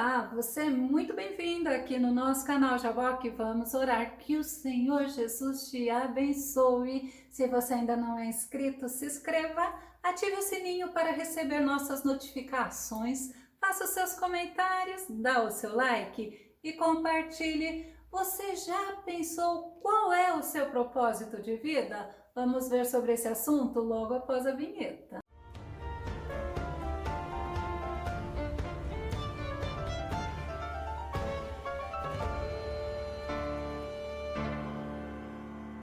Olá, você é muito bem-vindo aqui no nosso canal Jaboque. Vamos orar que o Senhor Jesus te abençoe. Se você ainda não é inscrito, se inscreva, ative o sininho para receber nossas notificações, faça os seus comentários, dá o seu like e compartilhe. Você já pensou qual é o seu propósito de vida? Vamos ver sobre esse assunto logo após a vinheta.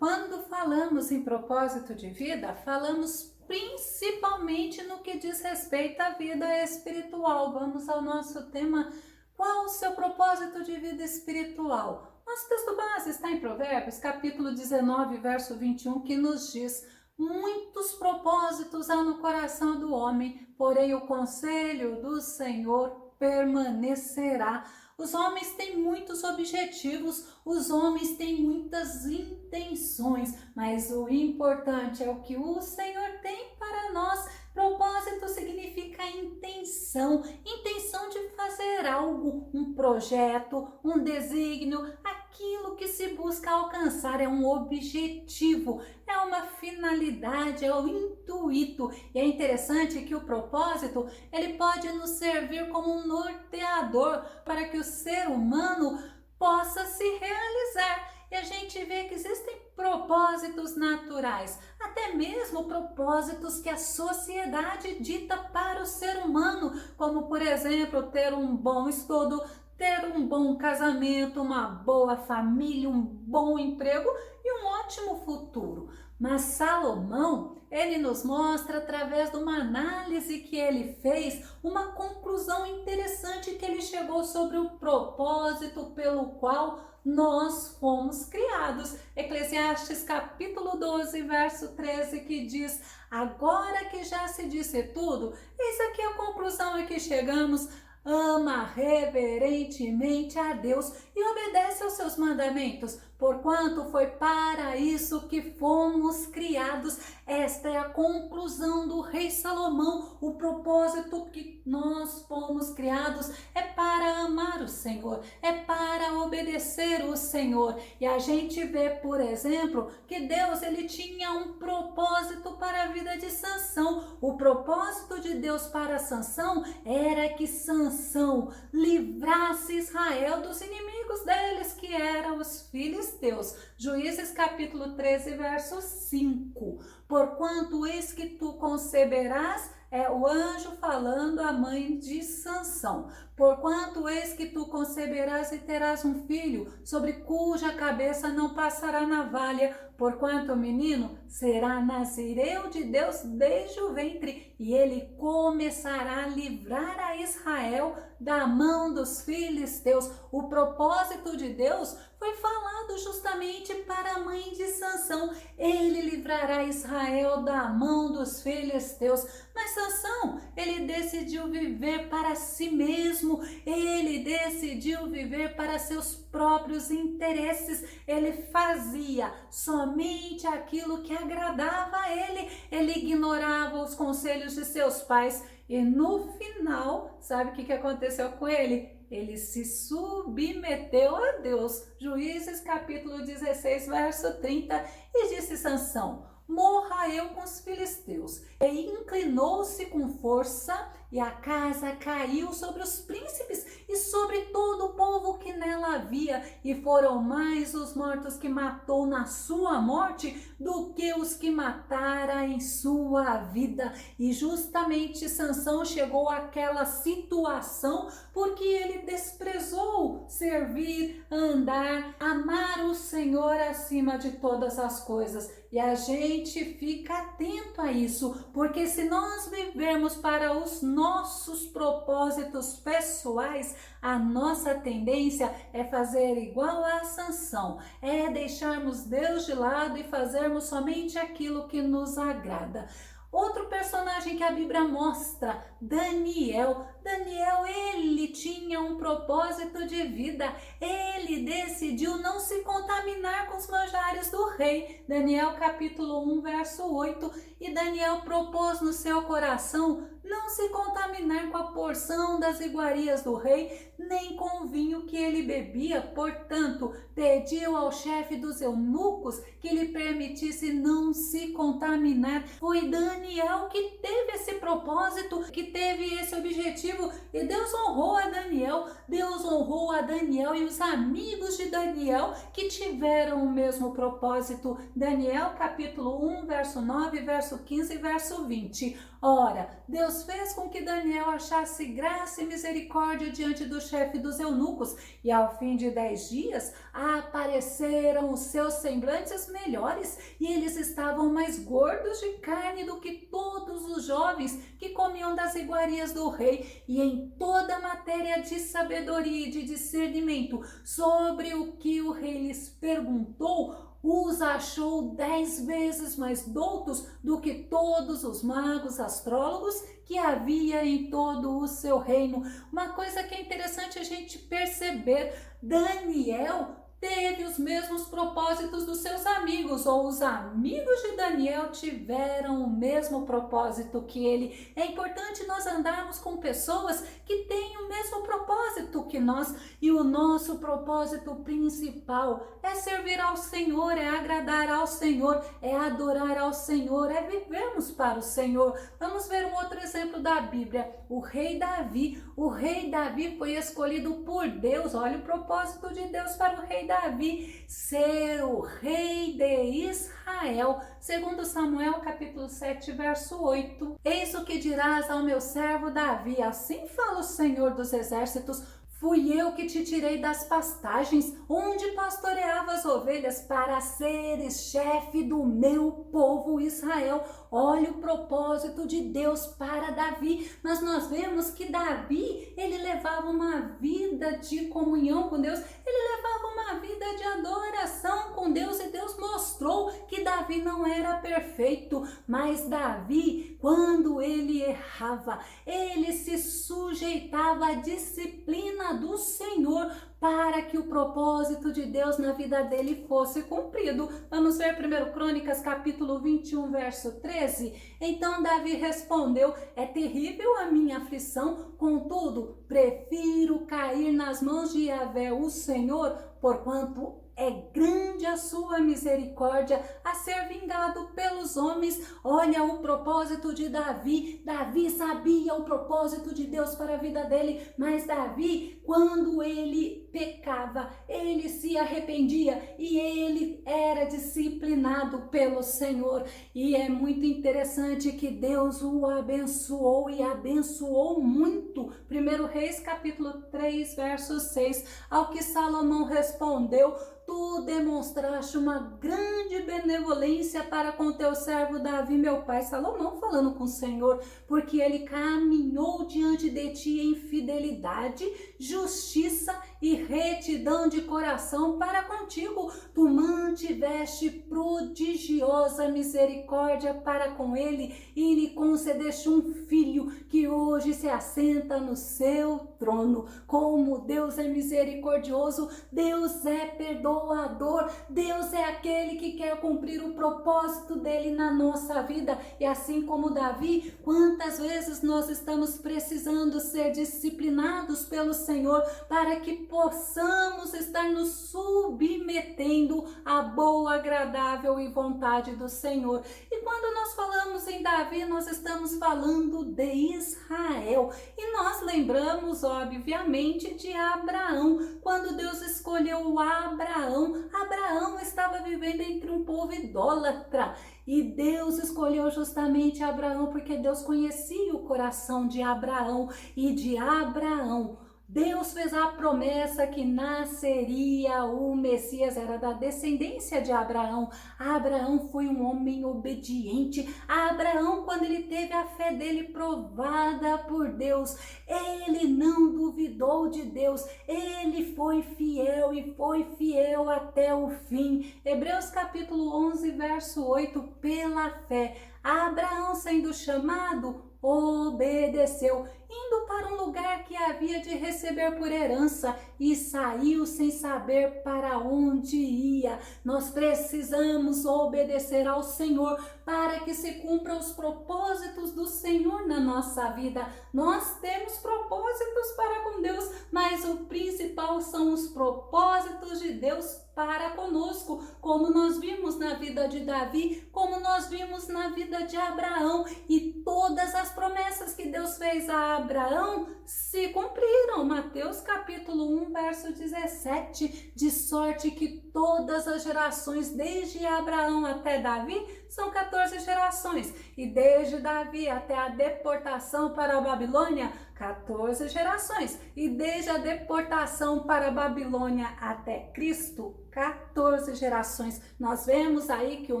Quando falamos em propósito de vida, falamos principalmente no que diz respeito à vida espiritual. Vamos ao nosso tema: qual o seu propósito de vida espiritual? Nosso texto base está em Provérbios, capítulo 19, verso 21, que nos diz: muitos propósitos há no coração do homem, porém o conselho do Senhor permanecerá. Os homens têm muitos objetivos, os homens têm muitas intenções, mas o importante é o que o Senhor tem para nós. Propósito significa intenção, intenção de fazer algo, um projeto, um desígnio, aquilo que se busca alcançar, é um objetivo, é uma finalidade, é o intuito. E é interessante que o propósito, ele pode nos servir como um norteador para que o ser humano possa se realizar. E a gente vê que existem propósitos naturais, até mesmo propósitos que a sociedade dita para o ser humano, como por exemplo, ter um bom estudo, ter um bom casamento, uma boa família, um bom emprego e um ótimo futuro. Mas Salomão, ele nos mostra, através de uma análise que ele fez, uma conclusão interessante que ele chegou sobre o propósito pelo qual nós fomos criados. Eclesiastes capítulo 12, verso 13, que diz: agora que já se disse tudo, eis aqui a conclusão a que chegamos: ama reverentemente a Deus e obedece aos seus mandamentos, porquanto foi para isso que fomos criados. Esta é a conclusão do rei Salomão. O propósito que nós fomos criados é para amar o Senhor, é para obedecer o Senhor. E a gente vê, por exemplo, que Deus, ele tinha um propósito para a vida de Sansão. O propósito de Deus para Sansão era que Sansão livrasse Israel dos inimigos deles, que eram os filisteus. Juízes capítulo 13, verso 5. Porquanto eis que tu conceberás, é o anjo falando à mãe de Sansão. Porquanto eis que tu conceberás e terás um filho, sobre cuja cabeça não passará navalha, porquanto o menino será nazireu de Deus desde o ventre, e ele começará a livrar a Israel da mão dos filisteus. O propósito de Deus foi falado justamente para a mãe de Sansão. Ele livrará Israel da mão dos filisteus. Mas Sansão, ele decidiu viver para si mesmo, ele decidiu viver para seus próprios interesses. Ele fazia somente aquilo que agradava a ele, ele ignorava os conselhos de seus pais e no final, sabe o que aconteceu com ele? Ele se submeteu a Deus. Juízes capítulo 16, verso 30, e disse Sansão: morra eu com os filisteus. E inclinou-se com força, e a casa caiu sobre os príncipes e sobre todo o povo que nela havia, e foram mais os mortos que matou na sua morte do que os que matara em sua vida. E justamente Sansão chegou àquela situação porque ele desprezou servir, andar, amar o Senhor acima de todas as coisas. E a gente fica atento a isso, porque se nós vivermos para os nossos propósitos pessoais, a nossa tendência é fazer igual a Sansão, é deixarmos Deus de lado e fazermos somente aquilo que nos agrada. Outro personagem que a Bíblia mostra, Daniel. Daniel, ele tinha um propósito de vida. Ele decidiu não se contaminar com os manjares do rei. Daniel capítulo 1, verso 8. E Daniel propôs no seu coração não se contaminar com a porção das iguarias do rei, nem com o vinho que ele bebia. Portanto, pediu ao chefe dos eunucos que lhe permitisse não se contaminar. Foi Daniel que teve esse propósito, que teve esse objetivo, e Deus honrou a Daniel. Deus honrou a Daniel e os amigos de Daniel que tiveram o mesmo propósito. Daniel capítulo 1, verso 9, verso 15 e verso 20. Ora, Deus fez com que Daniel achasse graça e misericórdia diante do chefe dos eunucos, e ao fim de 10 dias apareceram os seus semblantes melhores, e eles estavam mais gordos de carne do que todos os jovens que comiam das iguarias do rei. E em toda matéria de sabedoria e de discernimento sobre o que o rei lhes perguntou, os achou 10 vezes mais doutos do que todos os magos astrólogos que havia em todo o seu reino. Uma coisa que é interessante a gente perceber: Daniel teve os mesmos propósitos dos seus amigos, ou os amigos de Daniel tiveram o mesmo propósito que ele. É importante nós andarmos com pessoas que têm o mesmo propósito que nós, e o nosso propósito principal é servir ao Senhor, é agradar ao Senhor, é adorar ao Senhor, é vivermos para o Senhor. Vamos ver um outro exemplo da Bíblia: o rei Davi. O rei Davi foi escolhido por Deus. Olha o propósito de Deus para o rei Davi: ser o rei de Israel. Segundo Samuel capítulo 7, verso 8. Eis o que dirás ao meu servo Davi: assim fala o Senhor dos exércitos, fui eu que te tirei das pastagens, onde pastoreava as ovelhas, para seres chefe do meu povo Israel. Olha o propósito de Deus para Davi. Mas nós vemos que Davi, ele levava uma vida de comunhão com Deus, ele levava uma vida de adoração com Deus, e Deus mostrou que Davi não era perfeito. Mas Davi, quando ele errava, ele se sujeitava à disciplina do Senhor para que o propósito de Deus na vida dele fosse cumprido. Vamos ver 1 Crônicas capítulo 21, verso 13. Então Davi respondeu: é terrível a minha aflição, contudo prefiro cair nas mãos de Yahvé, o Senhor, porquanto é grande a sua misericórdia a ser vingado pelos homens. Olha o propósito de Davi. Davi sabia o propósito de Deus para a vida dele, mas Davi, quando ele pecava, ele se arrependia e ele era disciplinado pelo Senhor. E é muito interessante que Deus o abençoou, e abençoou muito. 1 Reis capítulo 3, verso 6, ao que Salomão respondeu: tu demonstraste uma grande benevolência para com teu servo Davi, meu pai. Salomão falando com o Senhor, porque ele caminhou diante de ti em fidelidade, justiça e retidão de coração para contigo. Tu mantiveste prodigiosa misericórdia para com ele e lhe concedeste um filho que hoje se assenta no seu trono. Como Deus é misericordioso, Deus é perdoador, Deus é aquele que quer cumprir o propósito dele na nossa vida. E assim como Davi, quantas vezes nós estamos precisando ser disciplinados pelo Senhor para que possamos estar nos submetendo à boa, agradável e vontade do Senhor. E quando nós falamos em Davi, nós estamos falando de Israel. E nós lembramos, obviamente, de Abraão. Quando Deus escolheu Abraão, Abraão estava vivendo entre um povo idólatra. E Deus escolheu justamente Abraão porque Deus conhecia o coração de Abraão. E de Abraão, Deus fez a promessa que nasceria o Messias, era da descendência de Abraão. Abraão foi um homem obediente. Abraão, quando ele teve a fé dele provada por Deus, ele não duvidou de Deus, ele foi fiel e foi fiel até o fim. Hebreus capítulo 11, verso 8, pela fé, Abraão, sendo chamado, obedeceu, indo para um lugar que havia de receber por herança e saiu sem saber para onde ia. Nós precisamos obedecer ao Senhor para que se cumpram os propósitos do Senhor na nossa vida. Nós temos propósitos para com Deus, mas o principal são os propósitos de Deus para conosco, como nós vimos na vida de Davi, como nós vimos na vida de Abraão, e todas as promessas que Deus fez a Abraão se cumpriram. Mateus capítulo 1, verso 17, de sorte que todas as gerações, desde Abraão até Davi, são 14 gerações, e desde Davi até a deportação para a Babilônia, 14 gerações, e desde a deportação para a Babilônia até Cristo, 14 gerações. Nós vemos aí que o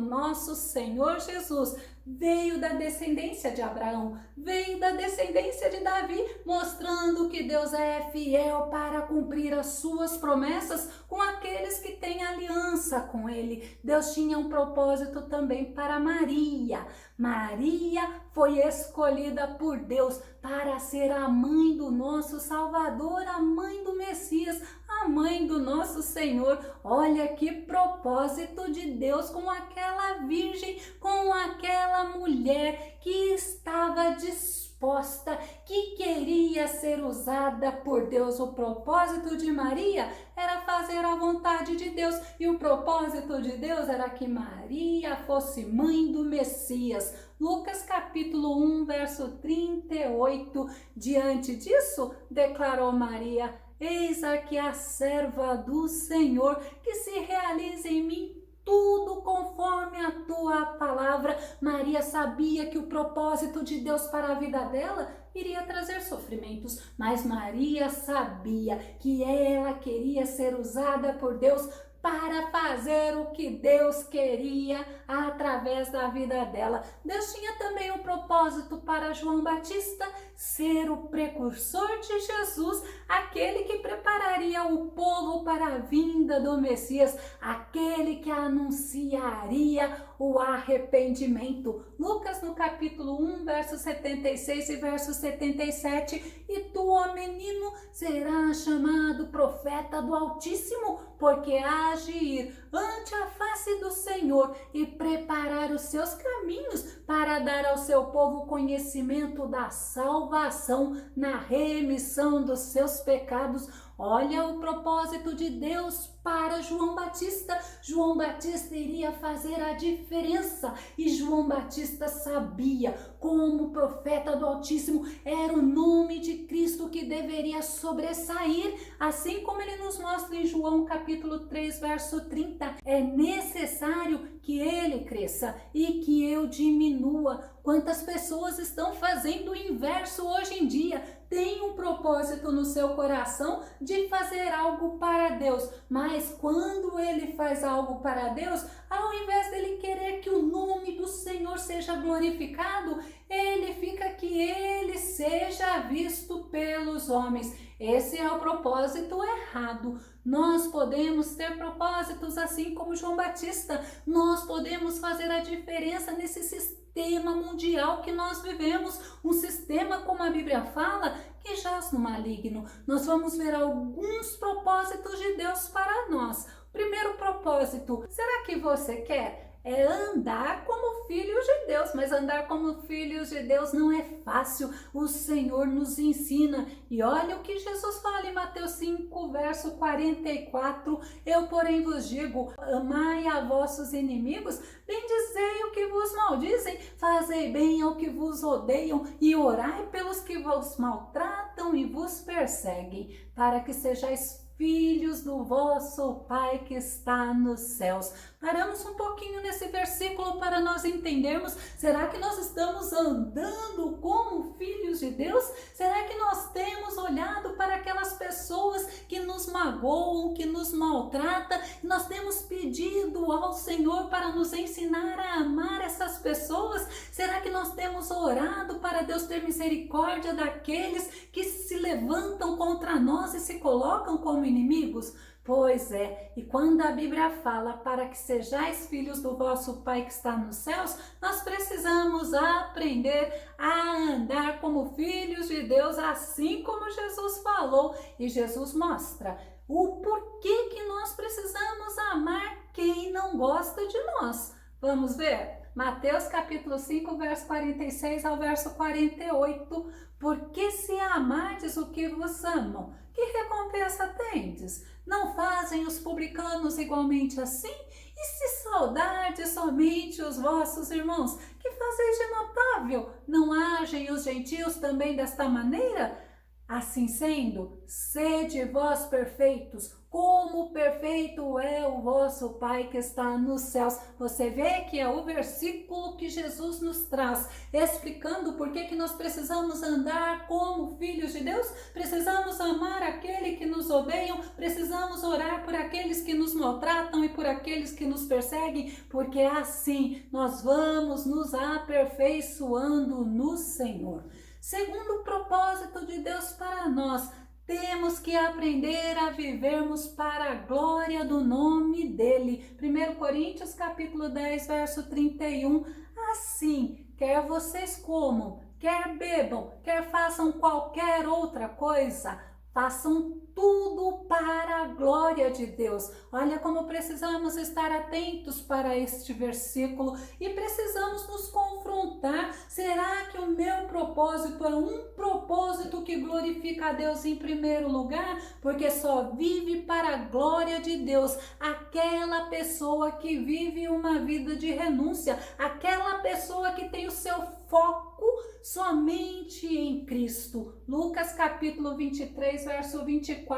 nosso Senhor Jesus veio da descendência de Abraão, veio da descendência de Davi, mostrando que Deus é fiel para cumprir as suas promessas com aqueles que têm aliança com ele. Deus tinha um propósito também para Maria. Maria foi escolhida por Deus para ser a mãe do nosso Salvador, a mãe do Messias, a mãe do nosso Senhor. Olha que propósito de Deus com aquela virgem, com aquela mulher que estava disposta, que queria ser usada por Deus. O propósito de Maria era fazer a vontade de Deus, e o propósito de Deus era que Maria fosse mãe do Messias. Lucas capítulo 1, verso 38. Diante disso, declarou Maria: eis aqui a serva do Senhor, que se realize em mim tudo conforme a tua palavra. Maria sabia que o propósito de Deus para a vida dela iria trazer sofrimentos, mas Maria sabia que ela queria ser usada por Deus para fazer o que Deus queria através da vida dela. Deus tinha também um propósito para João Batista, ser o precursor de Jesus, aquele que prepararia o povo para a vinda do Messias, aquele que anunciaria o arrependimento. Lucas no capítulo 1, verso 76 e verso 77, e tu, ó menino, serás chamado profeta do Altíssimo, porque hás de ir ante a face do Senhor e preparar os seus caminhos para dar ao seu povo conhecimento da salvação na remissão dos seus pecados. Olha o propósito de Deus para João Batista. João Batista iria fazer a diferença, e João Batista sabia, como profeta do Altíssimo, era o nome de Cristo que deveria sobressair, assim como ele nos mostra em João capítulo 3, verso 30. É necessário que ele cresça e que eu diminua. Quantas pessoas estão fazendo o inverso hoje em dia? Tem um propósito no seu coração de fazer algo para Deus, mas quando ele faz algo para Deus, ao invés dele querer que o nome do Senhor seja glorificado, ele fica que ele seja visto pelos homens. Esse é o propósito errado. Nós podemos ter propósitos assim como João Batista. Nós podemos fazer a diferença nesse sistema mundial que nós vivemos, um sistema, como a Bíblia fala, que jaz no maligno. Nós vamos ver alguns propósitos de Deus para nós. Primeiro propósito, será que você quer? É andar como filhos de Deus, mas andar como filhos de Deus não é fácil. O Senhor nos ensina, e olha o que Jesus fala em Mateus 5, verso 44, eu porém vos digo, amai a vossos inimigos, bendizei o que vos maldizem, fazei bem ao que vos odeiam, e orai pelos que vos maltratam e vos perseguem, para que sejais filhos do vosso Pai que está nos céus. Paramos um pouquinho nesse versículo para nós entendermos, será que nós estamos andando como filhos de Deus? Será que nós temos olhado para aquelas pessoas que nos magoam, que nos maltratam? Nós temos pedido ao Senhor para nos ensinar a amar essas pessoas? Será que nós temos orado para Deus ter misericórdia daqueles que se levantam contra nós e se colocam como inimigos? Pois é, e quando a Bíblia fala para que sejais filhos do vosso Pai que está nos céus, nós precisamos aprender a andar como filhos de Deus, assim como Jesus falou. E Jesus mostra o porquê que nós precisamos amar quem não gosta de nós. Vamos ver? Mateus capítulo 5, verso 46 ao verso 48. Porque se amardes o que vos amam, que recompensa tendes? Não fazem os publicanos igualmente assim? E se saudardes somente os vossos irmãos, que fazeis de notável? Não agem os gentios também desta maneira? Assim sendo, sede vós perfeitos, como perfeito é o vosso Pai que está nos céus. Você vê que é o versículo que Jesus nos traz, explicando por que nós precisamos andar como filhos de Deus, precisamos amar aquele que nos odeiam, precisamos orar por aqueles que nos maltratam e por aqueles que nos perseguem, porque assim nós vamos nos aperfeiçoando no Senhor. Segundo o propósito de Deus para nós, temos que aprender a vivermos para a glória do nome dele. 1 Coríntios capítulo 10, verso 31. Assim, quer vocês comam, quer bebam, quer façam qualquer outra coisa, façam tudo para a glória de Deus. Olha como precisamos estar atentos para este versículo e precisamos nos confrontar. Será que o meu propósito é um propósito que glorifica a Deus em primeiro lugar? Porque só vive para a glória de Deus aquela pessoa que vive uma vida de renúncia, aquela pessoa que tem o seu foco somente em Cristo. Lucas capítulo 23, verso 24.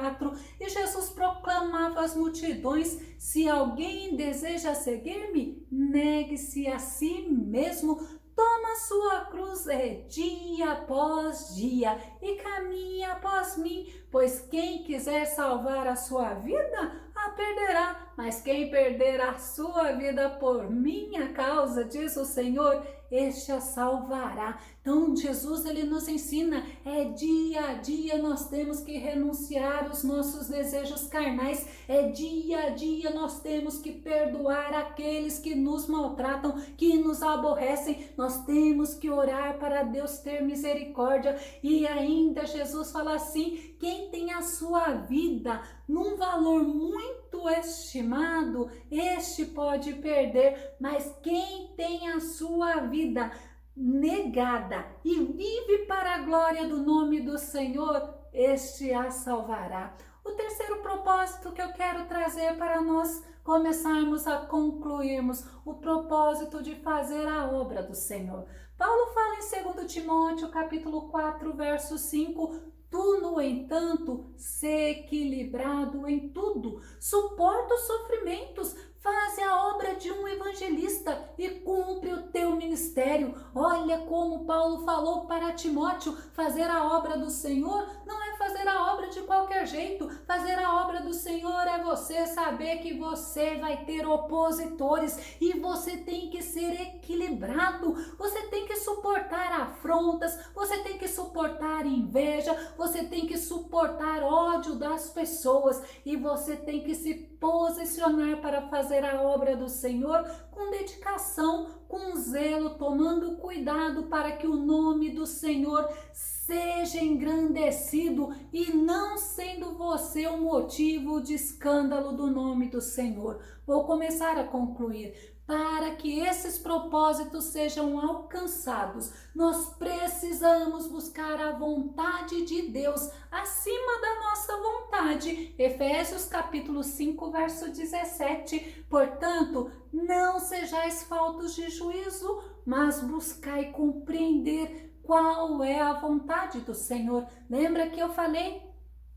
E Jesus proclamava às multidões: se alguém deseja seguir-me, negue-se a si mesmo, toma sua cruz dia após dia e caminhe após mim, pois quem quiser salvar a sua vida, a perderá, mas quem perder a sua vida por minha causa, diz o Senhor, este a salvará. Então Jesus ele nos ensina, dia a dia nós temos que renunciar os nossos desejos carnais, dia a dia nós temos que perdoar aqueles que nos maltratam, que nos aborrecem, nós temos que orar para Deus ter misericórdia. E ainda Jesus fala assim: quem tem a sua vida num valor muito estimado, este pode perder, mas quem tem a sua vida negada e vive para a glória do nome do Senhor, este a salvará. O terceiro propósito que eu quero trazer para nós começarmos a concluirmos, o propósito de fazer a obra do Senhor. Paulo fala em 2 Timóteo capítulo 4, verso 5: tu, no entanto, sê equilibrado em tudo, suporta os sofrimentos, faze a obra de um evangelista e cumpre o teu ministério. Olha como Paulo falou para Timóteo: fazer a obra do Senhor não é fazer a obra de qualquer jeito. Fazer a obra do Senhor é você saber que você vai ter opositores e você tem que ser equilibrado. Você tem que suportar afrontas, você tem que suportar inveja, você tem que suportar ódio das pessoas e você tem que se posicionar para fazer a obra do Senhor com dedicação, com zelo, tomando cuidado para que o nome do Senhor seja engrandecido e não sendo você o motivo de escândalo do nome do Senhor. Vou começar a concluir. Para que esses propósitos sejam alcançados, nós precisamos buscar a vontade de Deus acima da nossa vontade. Efésios capítulo 5, verso 17. Portanto, não sejais faltos de juízo, mas buscai compreender qual é a vontade do Senhor. Lembra que eu falei?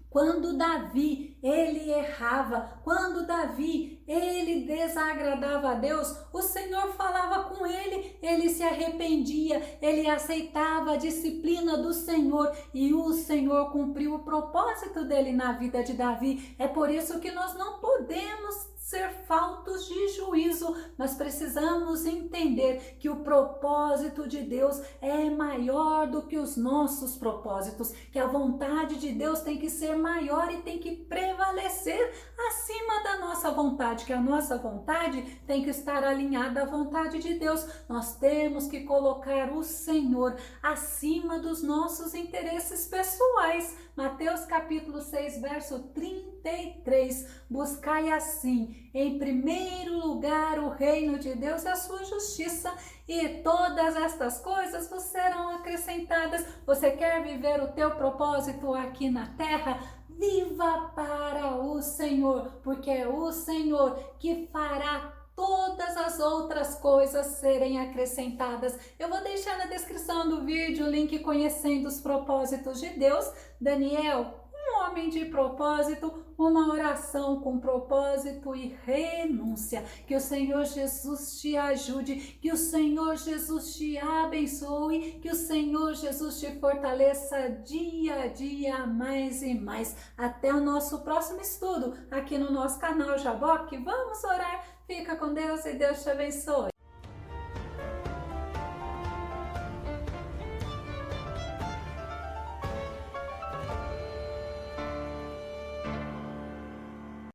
Quando Davi, ele errava, quando Davi, ele desagradava a Deus, o Senhor falava com ele, ele se arrependia, ele aceitava a disciplina do Senhor e o Senhor cumpriu o propósito dele na vida de Davi. É por isso que nós não podemos ser faltos de juízo. Nós precisamos entender que o propósito de Deus é maior do que os nossos propósitos, que a vontade de Deus tem que ser maior e tem que prevalecer acima da nossa vontade, que a nossa vontade tem que estar alinhada à vontade de Deus. Nós temos que colocar o Senhor acima dos nossos interesses pessoais. Mateus capítulo 6, verso 33. Buscai assim, em primeiro lugar, o reino de Deus e a sua justiça, e todas estas coisas vos serão acrescentadas. Você quer viver o teu propósito aqui na terra? Viva para o Senhor, porque é o Senhor que fará todas as outras coisas serem acrescentadas. Eu vou deixar na descrição do vídeo o link Conhecendo os Propósitos de Deus. Daniel, um homem de propósito, uma oração com propósito e renúncia. Que o Senhor Jesus te ajude, que o Senhor Jesus te abençoe, que o Senhor Jesus te fortaleça dia a dia mais e mais. Até o nosso próximo estudo aqui no nosso canal Jaboque. Vamos orar. Fica com Deus e Deus te abençoe.